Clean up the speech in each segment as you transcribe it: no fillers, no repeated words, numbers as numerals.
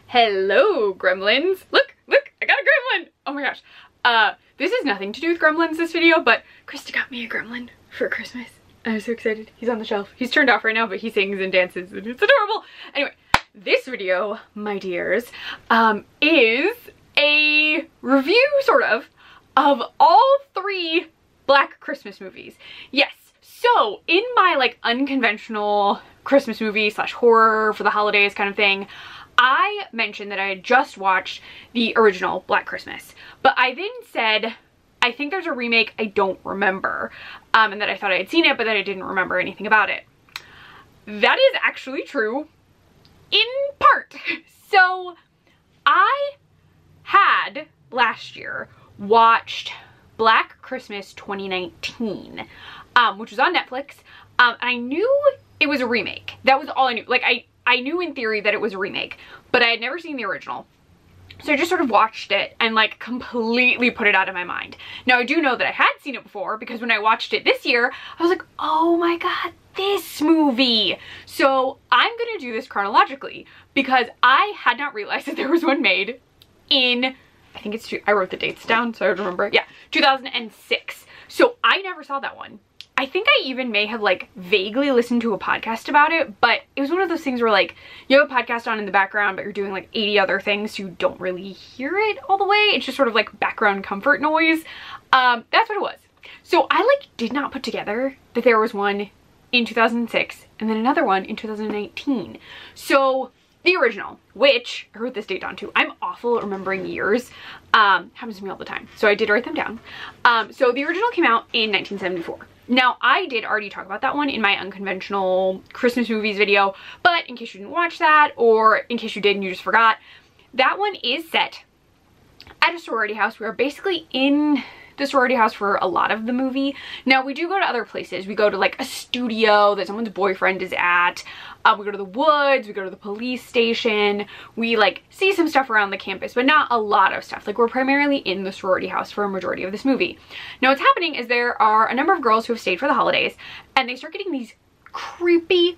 Hello, gremlins. Look, I got a gremlin. Oh my gosh. This has nothing to do with gremlins, this video, but Krista got me a gremlin for Christmas. I'm so excited. He's on the shelf. He's turned off right now, but he sings and dances and it's adorable. Anyway, this video, my dears, is a review, sort of all three Black Christmas movies. Yes, so in my like unconventional Christmas movie slash horror for the holidays kind of thing, I mentioned that I had just watched the original Black Christmas, but I then said, I think there's a remake I don't remember, and that I thought I had seen it, but that I didn't remember anything about it. That is actually true in part. So I had last year watched Black Christmas 2019, which was on Netflix. And I knew it was a remake. That was all I knew. Like I knew in theory that it was a remake, but I had never seen the original. So I just sort of watched it and like completely put it out of my mind. Now I do know that I had seen it before because when I watched it this year, I was like, oh my God, this movie. So I'm gonna do this chronologically because I had not realized that there was one made in, I think it's, I wrote the dates down so I would remember. Yeah, 2006. So I never saw that one. I think I even may have like vaguely listened to a podcast about it, but it was one of those things where like you have a podcast on in the background, but you're doing like 80 other things, so you don't really hear it all the way. It's just sort of like background comfort noise. That's what it was. So I like did not put together that there was one in 2006 and then another one in 2019. So the original, which I wrote this date down too. I'm awful at remembering years. Happens to me all the time. So I did write them down. So the original came out in 1974. Now, I did already talk about that one in my unconventional Christmas movies video, but in case you didn't watch that, or in case you did and you just forgot, that one is set at a sorority house. We are basically in the sorority house for a lot of the movie. Now, we do go to other places. We go to like a studio that someone's boyfriend is at. We go to the woods, we go to the police station. We like see some stuff around the campus, but not a lot of stuff. Like we're primarily in the sorority house for a majority of this movie. Now what's happening is there are a number of girls who have stayed for the holidays and they start getting these creepy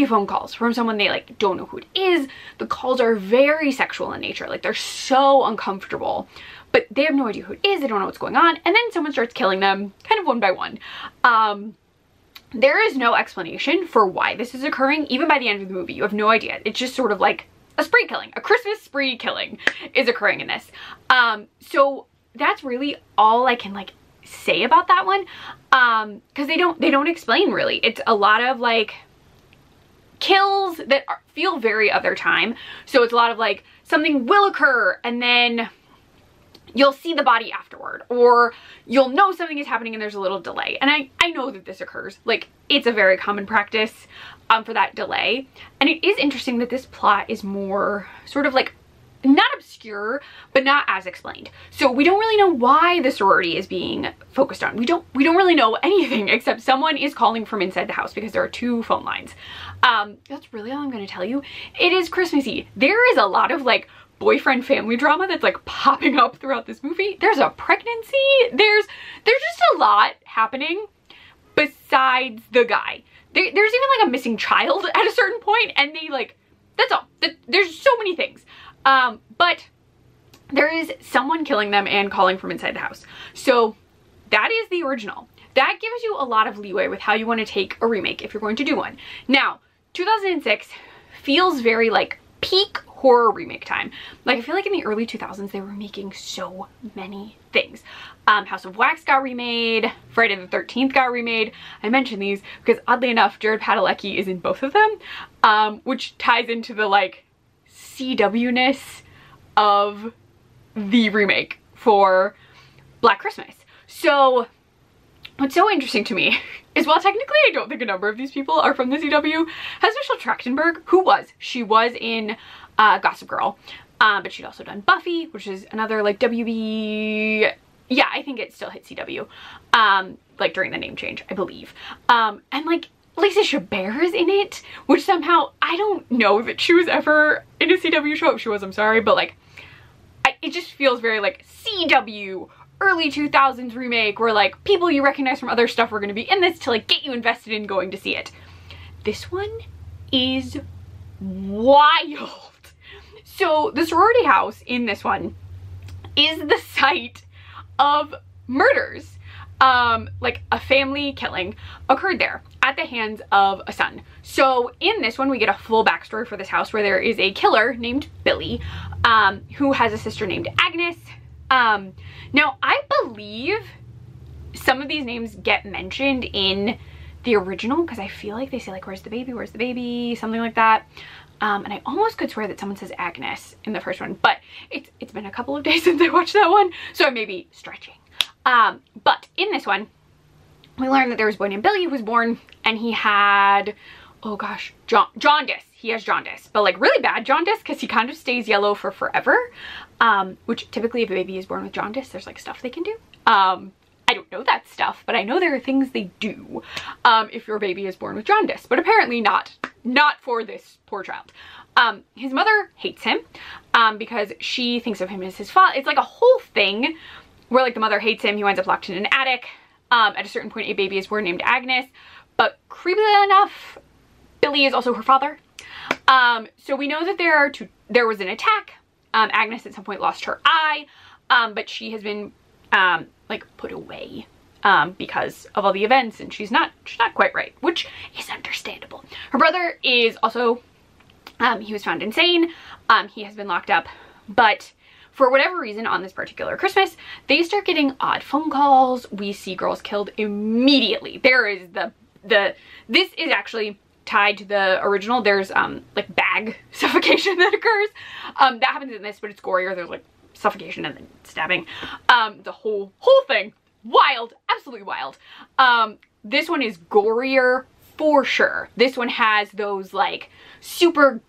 phone calls from someone they like don't know who it is. The calls are very sexual in nature. Like they're so uncomfortable, but they have no idea who it is. They don't know what's going on. And then someone starts killing them kind of one by one. There is no explanation for why this is occurring. Even by the end of the movie, you have no idea. It's just sort of like a spree killing. A Christmas spree killing is occurring in this. So that's really all I can like say about that one. Because they don't explain really. It's a lot of like kills that feel very of their time. So it's a lot of like something will occur and then you'll see the body afterward, or you'll know something is happening and there's a little delay. And I know that this occurs. Like, it's a very common practice for that delay. And it is interesting that this plot is more sort of like, not obscure, but not as explained. So we don't really know why the sorority is being focused on. We don't really know anything except someone is calling from inside the house because there are two phone lines. That's really all I'm gonna tell you. It is Christmassy. There is a lot of like boyfriend family drama that's like popping up throughout this movie. There's a pregnancy. There's just a lot happening besides the guy. There's even like a missing child at a certain point, and they like, that's all. There's so many things. But there is someone killing them and calling from inside the house. So that is the original. That gives you a lot of leeway with how you want to take a remake if you're going to do one. Now, 2006 feels very like peak horror remake time. Like I feel like in the early 2000s they were making so many things. House of Wax got remade, Friday the 13th got remade. I mention these because oddly enough Jared Padalecki is in both of them, which ties into the like CW-ness of the remake for Black Christmas. So what's so interesting to me is while technically I don't think a number of these people are from the CW, has Michelle Trachtenberg, she was in Gossip Girl, but she'd also done Buffy, which is another like WB, yeah, I think it still hit CW, like during the name change, I believe. And like Lisa Chabert is in it, which somehow, I don't know that she was ever in a CW show. If she was, I'm sorry, but like, it just feels very like CW, early 2000s remake, where like people you recognize from other stuff were going to be in this to like get you invested in going to see it. This one is wild. So the sorority house in this one is the site of murders. Like a family killing occurred there at the hands of a son. So in this one, we get a full backstory for this house where there is a killer named Billy, who has a sister named Agnes. Now I believe some of these names get mentioned in the original because I feel like they say like, where's the baby, something like that. And I almost could swear that someone says Agnes in the first one, but it's been a couple of days since I watched that one, so I may be stretching. But in this one, we learned that there was a boy named Billy who was born and he had, oh gosh, jaundice. He has jaundice, but like really bad jaundice because he kind of stays yellow for forever. Which typically if a baby is born with jaundice, there's like stuff they can do. I don't know that stuff, but I know there are things they do if your baby is born with jaundice, but apparently not for this poor child. His mother hates him because she thinks of him as his father. It's like a whole thing where like the mother hates him. He winds up locked in an attic. At a certain point, a baby is born named Agnes, but creepily enough, Billy is also her father. So we know that there was an attack. Agnes at some point lost her eye, but she has been like put away because of all the events, and she's not quite right, which is understandable. Her brother is also he was found insane. He has been locked up, but for whatever reason on this particular Christmas, they start getting odd phone calls. We see girls killed immediately. There is this is actually tied to the original. There's like bag suffocation that occurs. That happens in this, but it's gorier. There's like suffocation and then stabbing. The whole thing, wild, absolutely wild. This one is gorier for sure. This one has those like super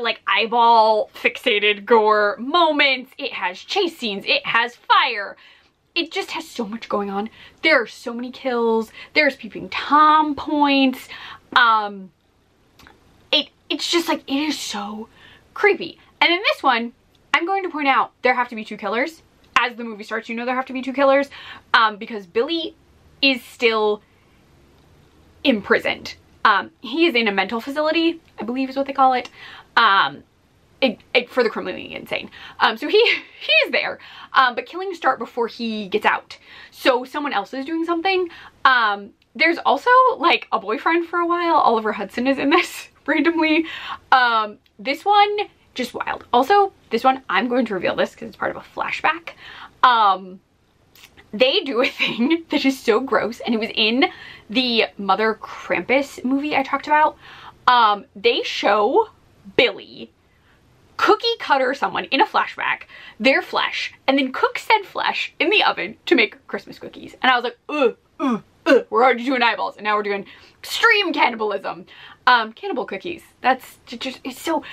like eyeball fixated gore moments. It has chase scenes. It has fire. It just has so much going on. There are so many kills. There's peeping Tom points. It's just like, it is so creepy. And in this one, I'm going to point out there have to be two killers. As the movie starts, you know there have to be two killers because Billy is still imprisoned. He is in a mental facility, I believe is what they call it, for the criminally insane. So he's there, but killings start before he gets out. So someone else is doing something. There's also like a boyfriend for a while. Oliver Hudson is in this randomly. This one, just wild. Also, this one, I'm going to reveal this because it's part of a flashback. They do a thing that is so gross, and it was in the Mother Krampus movie I talked about. They show Billy cookie cutter someone in a flashback, their flesh, and then cook said flesh in the oven to make Christmas cookies. And I was like, we're already doing eyeballs, and now we're doing extreme cannibalism. Cannibal cookies. That's just, it's so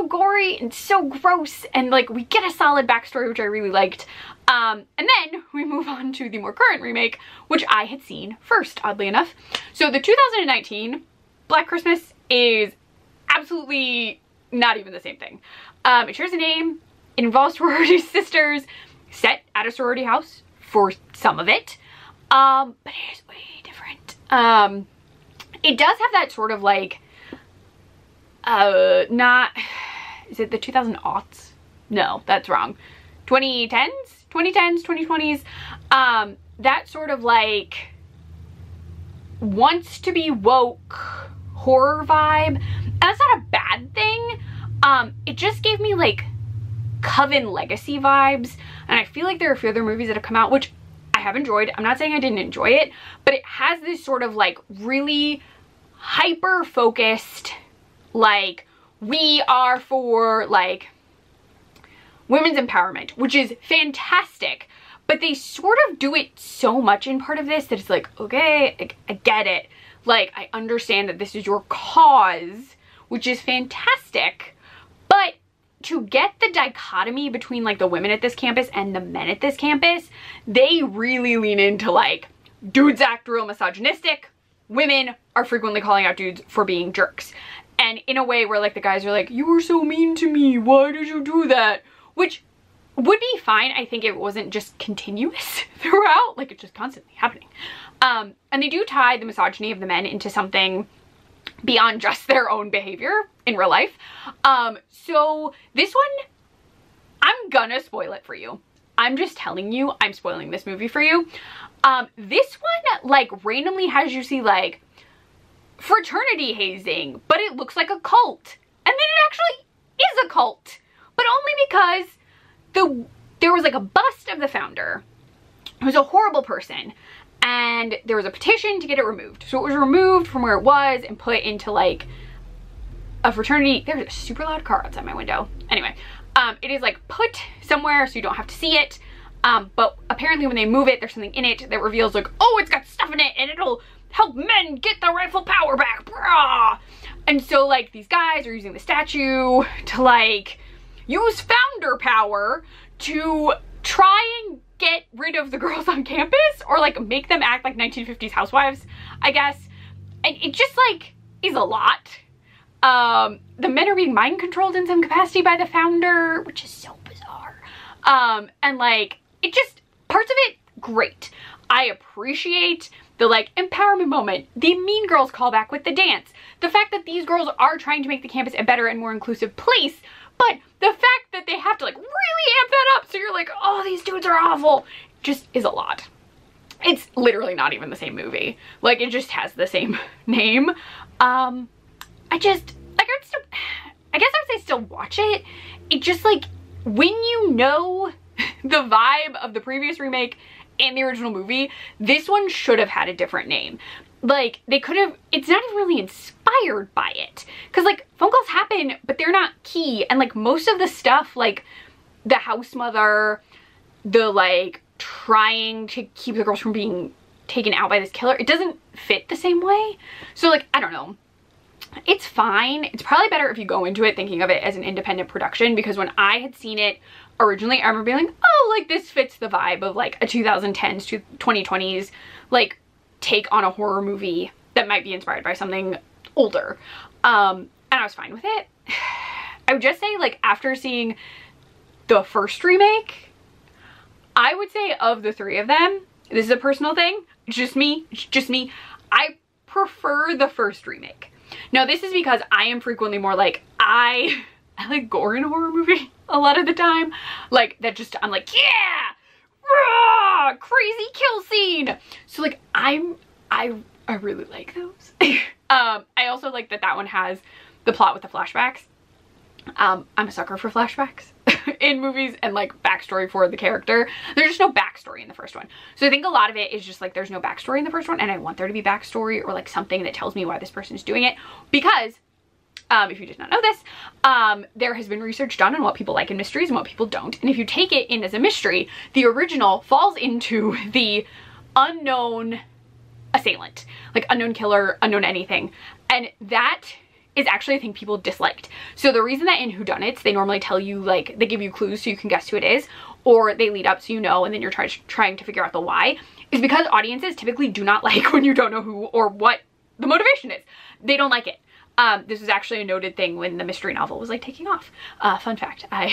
gory and so gross, and like we get a solid backstory, which I really liked. And then we move on to the more current remake, which I had seen first, oddly enough. So the 2019 Black Christmas is absolutely not even the same thing. It shares a name. It involves sorority sisters, set at a sorority house for some of it. But it is way different. It does have that sort of like, is it the 2000s? No, that's wrong. 2010s, 2020s. That sort of like wants to be woke horror vibe. And that's not a bad thing. It just gave me like Coven Legacy vibes. And I feel like there are a few other movies that have come out, which I have enjoyed. I'm not saying I didn't enjoy it, but it has this sort of like really hyper focused, like we are for like women's empowerment, which is fantastic, but they sort of do it so much in part of this that it's like, okay, I get it. Like, I understand that this is your cause, which is fantastic, but to get the dichotomy between like the women at this campus and the men at this campus, they really lean into like, dudes act real misogynistic, women are frequently calling out dudes for being jerks. And in a way where like the guys are like, you were so mean to me, why did you do that? Which would be fine, I think, if it wasn't just continuous throughout, like it's just constantly happening. And they do tie the misogyny of the men into something beyond just their own behavior in real life. So this one, I'm gonna spoil it for you. I'm just telling you, I'm spoiling this movie for you. This one, like, randomly has you see, like, fraternity hazing, but it looks like a cult. And then it actually is a cult, but only because there was, like, a bust of the founder who was a horrible person, and there was a petition to get it removed. So it was removed from where it was and put into, like, a fraternity. There's a super loud car outside my window. Anyway, it is, like, put somewhere so you don't have to see it. But apparently when they move it, there's something in it that reveals, like, oh, it's got stuff in it and it'll help men get the rightful power back. Brah! And so, like, these guys are using the statue to, like, use founder power to try and get rid of the girls on campus, or, like, make them act like 1950s housewives, I guess. And it just, like, is a lot. The men are being mind controlled in some capacity by the founder, which is so bizarre. And, like, it just, parts of it, great. I appreciate the, like, empowerment moment, the Mean Girls callback with the dance, the fact that these girls are trying to make the campus a better and more inclusive place, but the fact that they have to, like, really amp that up so you're like, oh, these dudes are awful, just is a lot. It's literally not even the same movie. Like, it just has the same name. I just, like, I guess I would say still watch it. It just, like, when you know the vibe of the previous remake and the original movie, this one should have had a different name. Like, they could have, it's not even really inspired by it. Because, like, phone calls happen, but they're not key. And, like, most of the stuff, like, the house mother, the, like, trying to keep the girls from being taken out by this killer, it doesn't fit the same way. So, like, I don't know. It's fine. It's probably better if you go into it thinking of it as an independent production, because when I had seen it originally, I remember being like, oh, like, this fits the vibe of, like, a 2010s to 2020s, like, take on a horror movie that might be inspired by something older. And I was fine with it. I would just say, like, after seeing the first remake, I would say of the three of them, this is a personal thing, it's just me, I prefer the first remake. Now, this is because I am frequently more like, I like gore in a horror movie a lot of the time. Like, that just, I'm like, yeah! Rah! Crazy kill scene! So, like, I really like those. I also like that one has the plot with the flashbacks. I'm a sucker for flashbacks in movies and, like, backstory for the character. There's just no backstory in the first one. So I think a lot of it is just, like, there's no backstory in the first one, and I want there to be backstory or, like, something that tells me why this person is doing it. Because, if you did not know this, there has been research done on what people like in mysteries and what people don't. And if you take it in as a mystery, the original falls into the unknown assailant. Like, unknown killer, unknown anything. And that is actually a thing people disliked. So the reason that in whodunits they normally tell you, like, they give you clues so you can guess who it is, or they lead up so you know and then you're trying to figure out the why, is because audiences typically do not like when you don't know who or what the motivation is. They don't like it. This was actually a noted thing when the mystery novel was, like, taking off. Fun fact, I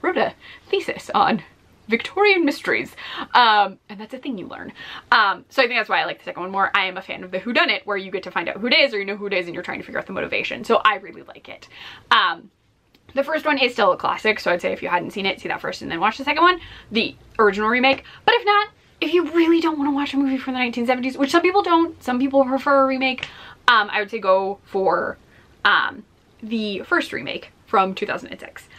wrote a thesis on Victorian mysteries, and that's a thing you learn. So I think that's why I like the second one more. I am a fan of the whodunit, where you get to find out who it is, or you know who it is and you're trying to figure out the motivation. So I really like it. The first one is still a classic, so I'd say if you hadn't seen it, see that first and then watch the second one, the original remake. But if not, if you really don't want to watch a movie from the 1970s, which some people don't, some people prefer a remake, I would say go for the first remake from 2006.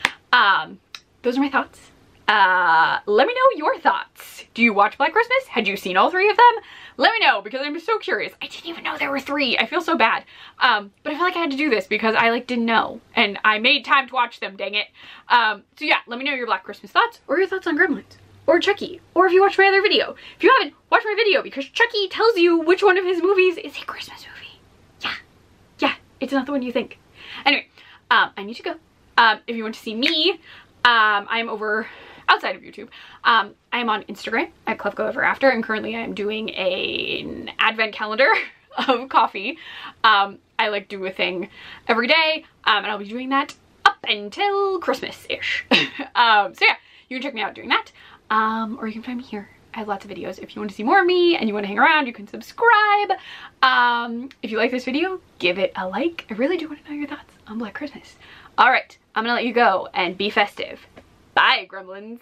Those are my thoughts. Let me know your thoughts. Do you watch Black Christmas? Had you seen all three of them? Let me know, because I'm so curious. I didn't even know there were three. I feel so bad. But I feel like I had to do this because I, like, didn't know, and I made time to watch them, dang it. So yeah, let me know your Black Christmas thoughts, or your thoughts on Gremlins, or Chucky, or if you watched my other video. If you haven't, watch my video, because Chucky tells you which one of his movies is a Christmas movie. Yeah, it's not the one you think. Anyway, I need to go. If you want to see me, I'm over outside of YouTube. I am on Instagram at ClefGoEverAfter, and currently I am doing an advent calendar of coffee. I, like, do a thing every day, and I'll be doing that up until Christmas-ish. So yeah, you can check me out doing that, or you can find me here I have lots of videos. If you want to see more of me and you want to hang around, you can subscribe. If you like this video, give it a like. I really do want to know your thoughts on Black Christmas. All right, I'm gonna let you go and be festive. Bye, gremlins.